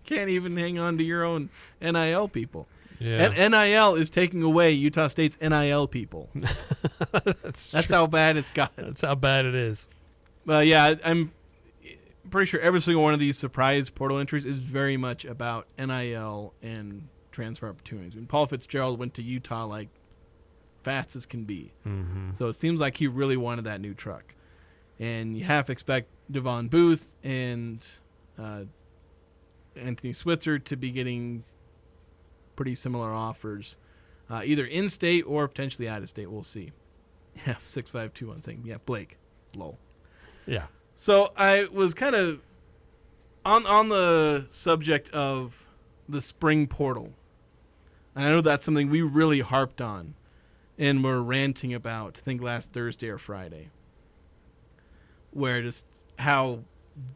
Can't even hang on to your own NIL people. Yeah. And NIL is taking away Utah State's NIL people. That's how bad it's gotten. That's how bad it is. Yeah, I'm pretty sure every single one of these surprise portal entries is very much about NIL and transfer opportunities. I mean, Paul Fitzgerald went to Utah like fast as can be. Mm-hmm. So it seems like he really wanted that new truck. And you have to expect Devon Booth and Anthony Switzer to be getting pretty similar offers, either in-state or potentially out-of-state. We'll see. Yeah, 6521 saying, yeah, Blake, lol. Yeah. So I was kind of on the subject of the spring portal. And I know that's something we really harped on and were ranting about, I think last Thursday or Friday, where just how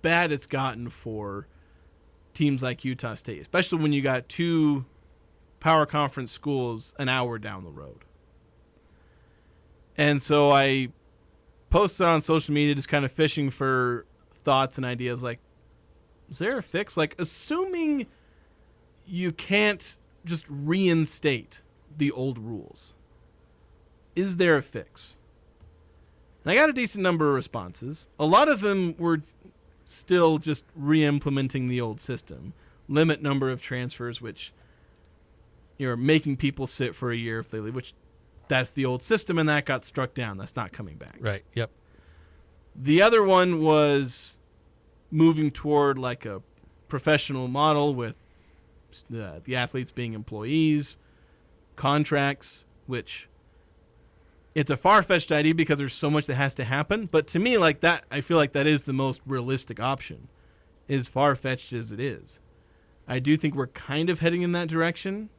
bad it's gotten for teams like Utah State, especially when you got two power conference schools an hour down the road. And so I posted on social media just kind of fishing for thoughts and ideas like, is there a fix? Like, assuming you can't just reinstate the old rules, is there a fix? And I got a decent number of responses. A lot of them were still just re-implementing the old system. Limit number of transfers, which you're making people sit for a year if they leave, which that's the old system, and that got struck down. That's not coming back. Right, yep. The other one was moving toward like a professional model with the athletes being employees, contracts, which it's a far-fetched idea because there's so much that has to happen. But to me, like that, I feel like that is the most realistic option, as far-fetched as it is. I do think we're kind of heading in that direction,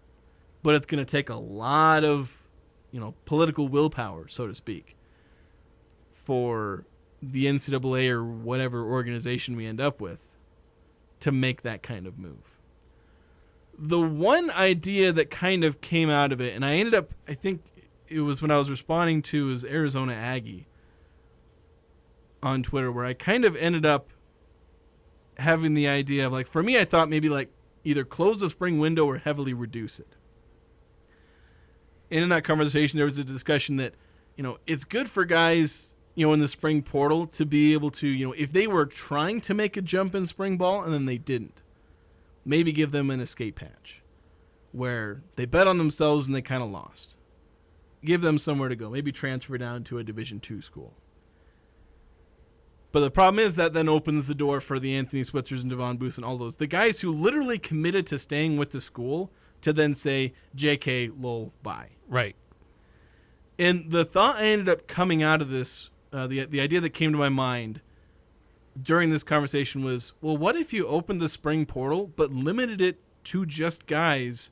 but it's going to take a lot of, political willpower, so to speak, for the NCAA or whatever organization we end up with to make that kind of move. The one idea that kind of came out of it, and I ended up, I think it was when I was responding to his Arizona Aggie on Twitter, where I kind of ended up having the idea of, like, for me, I thought maybe like either close the spring window or heavily reduce it. And in that conversation, there was a discussion that, it's good for guys, in the spring portal to be able to, if they were trying to make a jump in spring ball and then they didn't, maybe give them an escape hatch where they bet on themselves and they kind of lost. Give them somewhere to go. Maybe transfer down to a Division II school. But the problem is that then opens the door for the Anthony Switzers and Devon Booth and all those. The guys who literally committed to staying with the school to then say, JK, lol, bye. Right. And the thought I ended up coming out of this, the idea that came to my mind during this conversation was, well, what if you opened the spring portal but limited it to just guys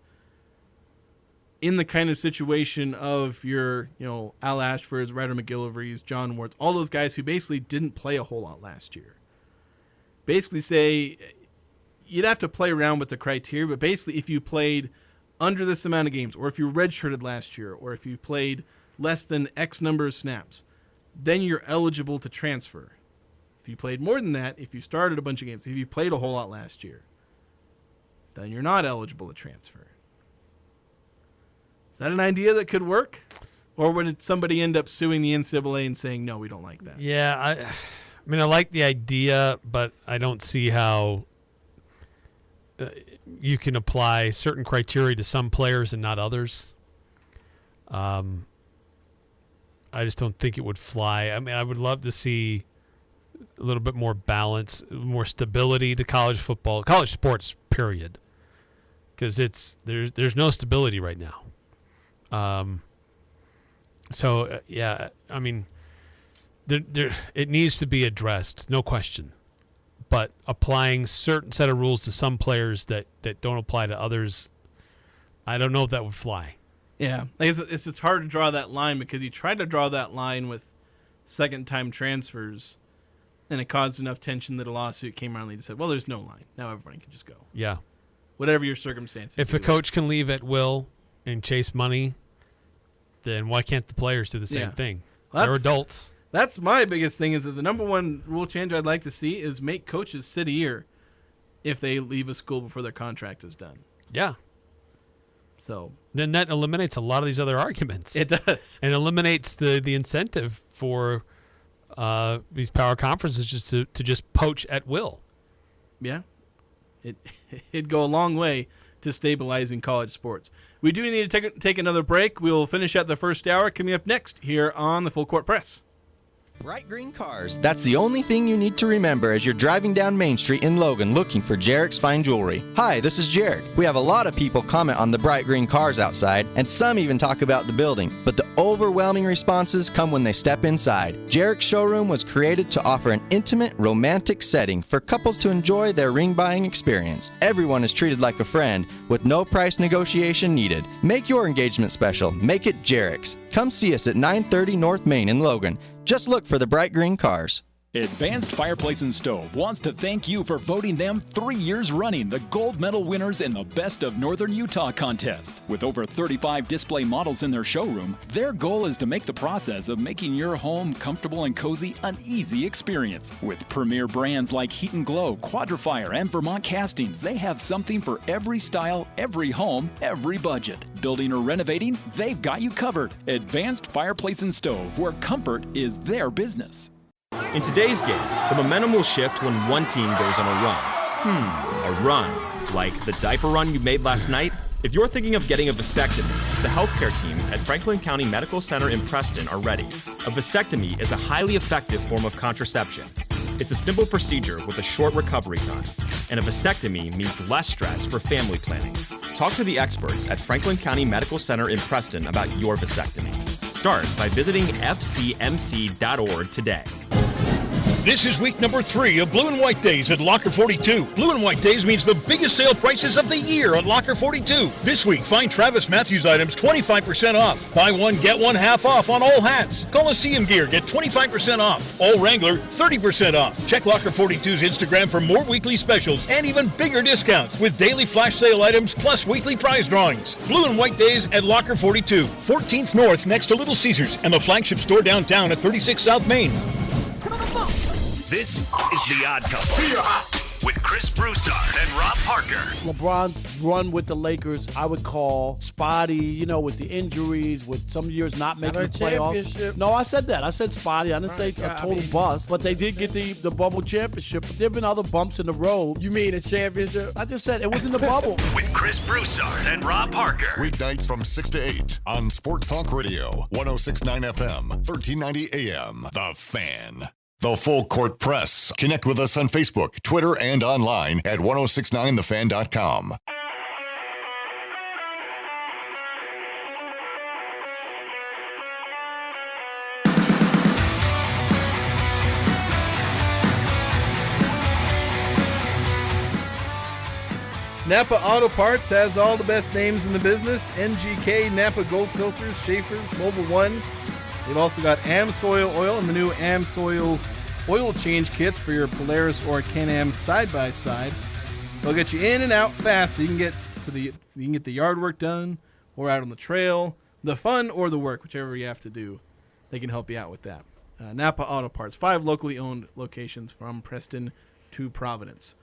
in the kind of situation of your, Al Ashford's, Ryder McGillivray's, John Ward's, all those guys who basically didn't play a whole lot last year. Basically say, you'd have to play around with the criteria, but basically if you played under this amount of games, or if you redshirted last year, or if you played less than X number of snaps, then you're eligible to transfer. If you played more than that, if you started a bunch of games, if you played a whole lot last year, then you're not eligible to transfer. Is that an idea that could work? Or would somebody end up suing the NCAA and saying, no, we don't like that? Yeah, I like the idea, but I don't see how you can apply certain criteria to some players and not others. I just don't think it would fly. I mean, I would love to see a little bit more balance, more stability to college football, college sports, period. Because there's no stability right now. Yeah, I mean, it needs to be addressed, no question. But applying certain set of rules to some players that don't apply to others, I don't know if that would fly. Yeah, it's just hard to draw that line because you tried to draw that line with second-time transfers, and it caused enough tension that a lawsuit came around and they said, well, there's no line. Now everybody can just go. Yeah. Whatever your circumstances. If a coach can leave at will and chase money, then why can't the players do the same thing? Well, they're adults. That's my biggest thing is that the number one rule change I'd like to see is make coaches sit a year if they leave a school before their contract is done. Yeah. So then that eliminates a lot of these other arguments. It does. And eliminates the incentive for these power conferences to just poach at will. Yeah. It'd go a long way to stabilizing college sports. We do need to take another break. We'll finish out the first hour coming up next here on the Full Court Press. Bright green cars. That's the only thing you need to remember as you're driving down Main Street in Logan looking for Jarek's Fine Jewelry. Hi, this is Jarek. We have a lot of people comment on the bright green cars outside, and some even talk about the building. But the overwhelming responses come when they step inside. Jarek's showroom was created to offer an intimate, romantic setting for couples to enjoy their ring buying experience. Everyone is treated like a friend with no price negotiation needed. Make your engagement special. Make it Jarek's. Come see us at 930 North Main in Logan. Just look for the bright green cars. Advanced Fireplace and Stove wants to thank you for voting them 3 years running the gold medal winners in the Best of Northern Utah contest. With over 35 display models in their showroom, their goal is to make the process of making your home comfortable and cozy an easy experience. With premier brands like Heat and Glow, Quadrifire, and Vermont Castings, they have something for every style, every home, every budget. Building or renovating, they've got you covered. Advanced Fireplace and Stove, where comfort is their business. In today's game, the momentum will shift when one team goes on a run. A run. Like the diaper run you made last night? If you're thinking of getting a vasectomy, the healthcare teams at Franklin County Medical Center in Preston are ready. A vasectomy is a highly effective form of contraception. It's a simple procedure with a short recovery time, and a vasectomy means less stress for family planning. Talk to the experts at Franklin County Medical Center in Preston about your vasectomy. Start by visiting fcmc.org today. This is week number 3 of Blue and White Days at Locker 42. Blue and White Days means the biggest sale prices of the year at Locker 42. This week, find Travis Matthews items 25% off. Buy one, get one half off on all hats. Coliseum gear, get 25% off. All Wrangler, 30% off. Check Locker 42's Instagram for more weekly specials and even bigger discounts with daily flash sale items plus weekly prize drawings. Blue and White Days at Locker 42. 14th North next to Little Caesars and the flagship store downtown at 36 South Main. This is The Odd Couple with Chris Broussard and Rob Parker. LeBron's run with the Lakers, I would call spotty, with the injuries, with some years not making the playoffs. No, I said that. I said spotty. I didn't say a total bust. But they did get the bubble championship. But there have been other bumps in the road. You mean a championship? I just said it was in the bubble. With Chris Broussard and Rob Parker. Weeknights from 6 to 8 on Sports Talk Radio, 106.9 FM, 1390 AM. The Fan. The Full Court Press. Connect with us on Facebook, Twitter, and online at 1069thefan.com. Napa Auto Parts has all the best names in the business. NGK, Napa Gold Filters, Schaefer's, Mobile One. They've also got Amsoil Oil and the new Amsoil oil change kits for your Polaris or Can-Am side-by-side. They'll get you in and out fast so you can get the yard work done or out on the trail, the fun or the work, whichever you have to do. They can help you out with that. Napa Auto Parts, 5 locally owned locations from Preston to Providence.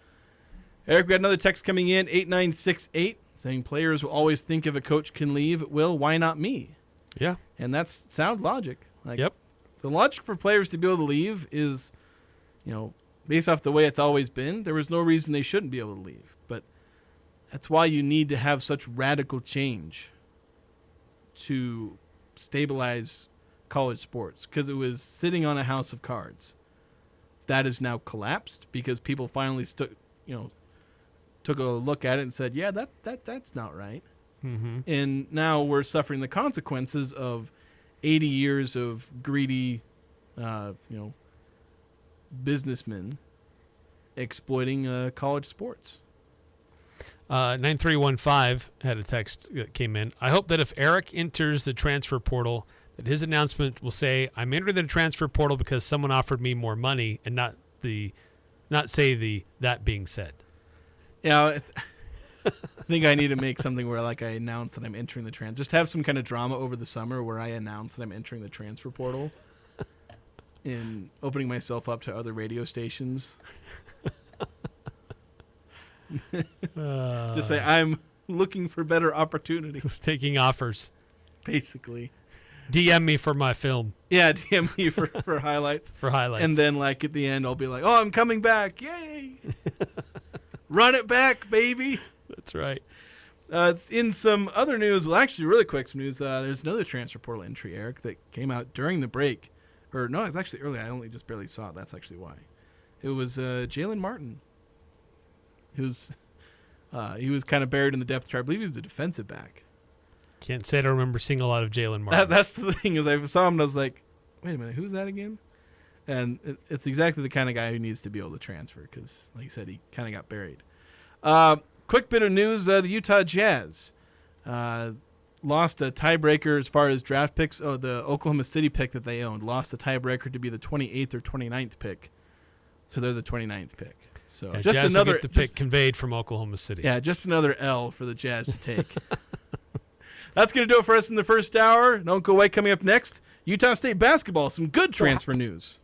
Eric, we got another text coming in, 8968, saying players will always think if a coach can leave, Will, why not me? Yeah. And that's sound logic. Yep. The logic for players to be able to leave is, based off the way it's always been, there was no reason they shouldn't be able to leave. But that's why you need to have such radical change to stabilize college sports, because it was sitting on a house of cards. That is now collapsed because people finally took a look at it and said, yeah, that's not right. Mm-hmm. And now we're suffering the consequences of 80 years of greedy, businessmen exploiting college sports. 9315 had a text that came in. I hope that if Eric enters the transfer portal, that his announcement will say, I'm entering the transfer portal because someone offered me more money, and not say that being said. Yeah, I think I need to make something where I announce that I'm entering the just have some kind of drama over the summer where I announce that I'm entering the transfer portal and opening myself up to other radio stations. Just say I'm looking for better opportunities. Taking offers. Basically. DM me for my film. Yeah, DM me for highlights. For highlights. And then, like, at the end, I'll be like, oh, I'm coming back. Yay. Run it back, baby. That's right. In some other news, well, actually, really quick, some news. There's another transfer portal entry, Eric, that came out during the break. Or, no, it's actually early. I only just barely saw it. That's actually why. It was Jalen Martin. He was kind of buried in the depth chart. I believe he was a defensive back. Can't say I don't remember seeing a lot of Jalen Martin. That's the thing, is I saw him and I was like, wait a minute, who's that again? And it's exactly the kind of guy who needs to be able to transfer because, like I said, he kind of got buried. Quick bit of news, the Utah Jazz lost a tiebreaker as far as draft picks. Oh, the Oklahoma City pick that they owned lost a tiebreaker to be the 28th or 29th pick. So they're the 29th pick. So yeah, just Jazz another will get the pick conveyed from Oklahoma City. Yeah, just another L for the Jazz to take. That's going to do it for us in the first hour. Don't go away. Coming up next, Utah State basketball. Some good transfer news.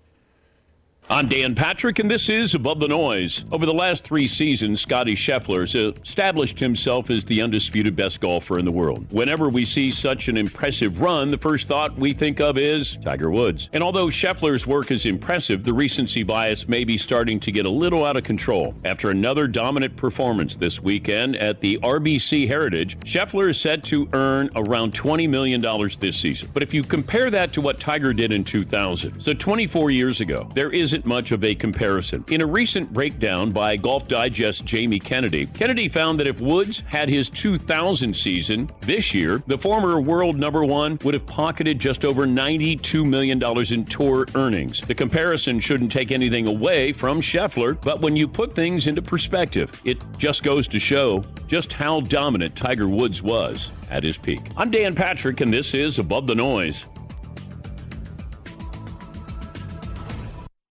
I'm Dan Patrick, and this is Above the Noise. Over the last 3 seasons, Scotty Scheffler has established himself as the undisputed best golfer in the world. Whenever we see such an impressive run, the first thought we think of is Tiger Woods. And although Scheffler's work is impressive, the recency bias may be starting to get a little out of control. After another dominant performance this weekend at the RBC Heritage, Scheffler is set to earn around $20 million this season. But if you compare that to what Tiger did in 2000, so 24 years ago, there isn't much of a comparison. In a recent breakdown by Golf Digest Jamie Kennedy found that if Woods had his 2000 season this year, the former world number one would have pocketed just over $92 million in tour earnings. The comparison shouldn't take anything away from Scheffler, but when you put things into perspective, it just goes to show just how dominant Tiger Woods was at his peak. I'm Dan Patrick, and this is Above the Noise.